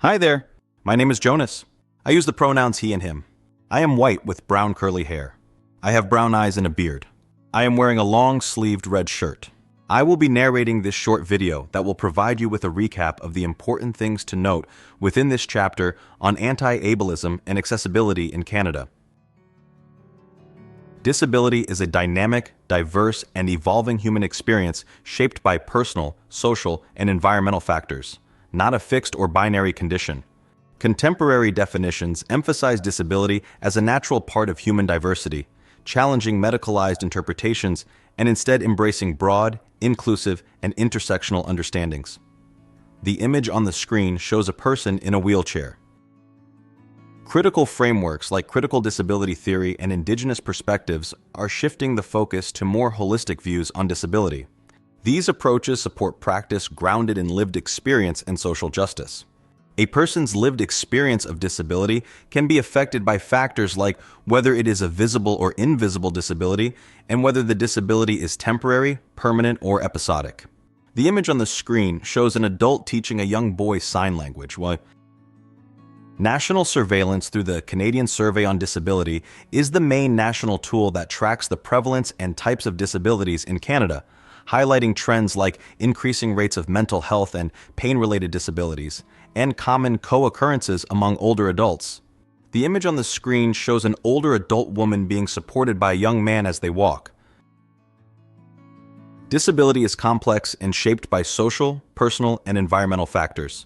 Hi there. My name is Jonas. I use the pronouns he and him. I am white with brown curly hair. I have brown eyes and a beard. I am wearing a long-sleeved red shirt. I will be narrating this short video that will provide you with a recap of the important things to note within this chapter on anti-ableism and accessibility in Canada. Disability is a dynamic, diverse, and evolving human experience shaped by personal, social, and environmental factors, not a fixed or binary condition. Contemporary definitions emphasize disability as a natural part of human diversity, challenging medicalized interpretations and instead embracing broad, inclusive, and intersectional understandings. The image on the screen shows a person in a wheelchair. Critical frameworks like critical disability theory and Indigenous perspectives are shifting the focus to more holistic views on disability. These approaches support practice grounded in lived experience and social justice. A person's lived experience of disability can be affected by factors like whether it is a visible or invisible disability and whether the disability is temporary, permanent, or episodic. The image on the screen shows an adult teaching a young boy sign language. National surveillance through the Canadian Survey on Disability is the main national tool that tracks the prevalence and types of disabilities in Canada, highlighting trends like increasing rates of mental health and pain-related disabilities, and common co-occurrences among older adults. The image on the screen shows an older adult woman being supported by a young man as they walk. Disability is complex and shaped by social, personal, and environmental factors.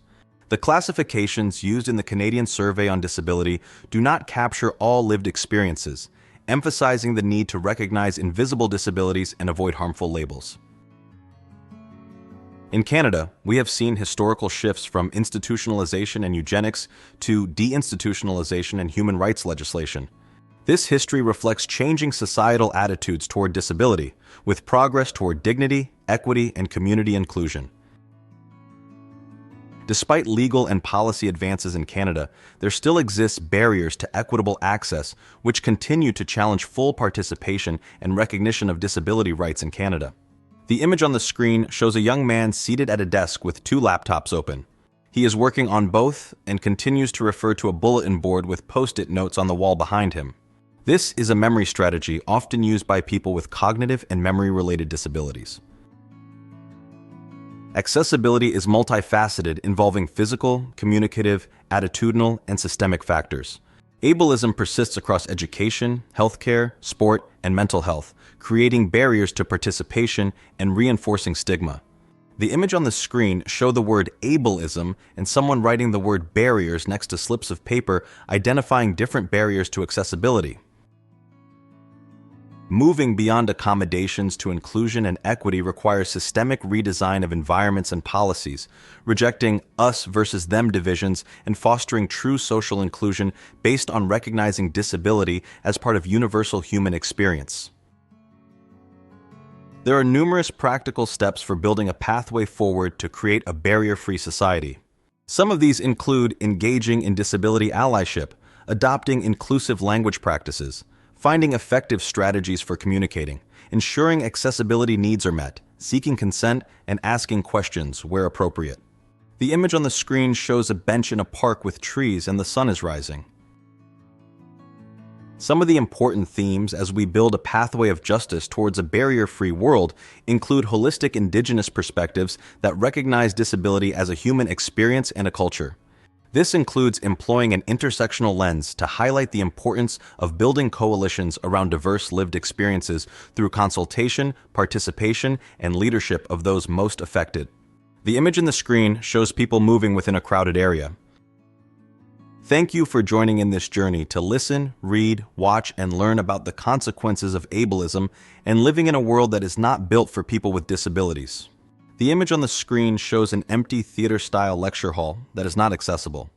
The classifications used in the Canadian Survey on Disability do not capture all lived experiences, emphasizing the need to recognize invisible disabilities and avoid harmful labels. In Canada, we have seen historical shifts from institutionalization and eugenics to deinstitutionalization and human rights legislation. This history reflects changing societal attitudes toward disability, with progress toward dignity, equity, and community inclusion. Despite legal and policy advances in Canada, there still exists barriers to equitable access which continue to challenge full participation and recognition of disability rights in Canada. The image on the screen shows a young man seated at a desk with two laptops open. He is working on both and continues to refer to a bulletin board with post-it notes on the wall behind him. This is a memory strategy often used by people with cognitive and memory-related disabilities. Accessibility is multifaceted, involving physical, communicative, attitudinal, and systemic factors. Ableism persists across education, healthcare, sport, and mental health, creating barriers to participation and reinforcing stigma. The image on the screen shows the word ableism and someone writing the word barriers next to slips of paper identifying different barriers to accessibility. Moving beyond accommodations to inclusion and equity requires systemic redesign of environments and policies, rejecting us versus them divisions and fostering true social inclusion based on recognizing disability as part of universal human experience. There are numerous practical steps for building a pathway forward to create a barrier-free society. Some of these include engaging in disability allyship, adopting inclusive language practices, finding effective strategies for communicating, ensuring accessibility needs are met, seeking consent, and asking questions where appropriate. The image on the screen shows a bench in a park with trees and the sun is rising. Some of the important themes as we build a pathway of justice towards a barrier-free world include holistic Indigenous perspectives that recognize disability as a human experience and a culture. This includes employing an intersectional lens to highlight the importance of building coalitions around diverse lived experiences through consultation, participation, and leadership of those most affected. The image in the screen shows people moving within a crowded area. Thank you for joining in this journey to listen, read, watch, and learn about the consequences of ableism and living in a world that is not built for people with disabilities. The image on the screen shows an empty theater-style lecture hall that is not accessible.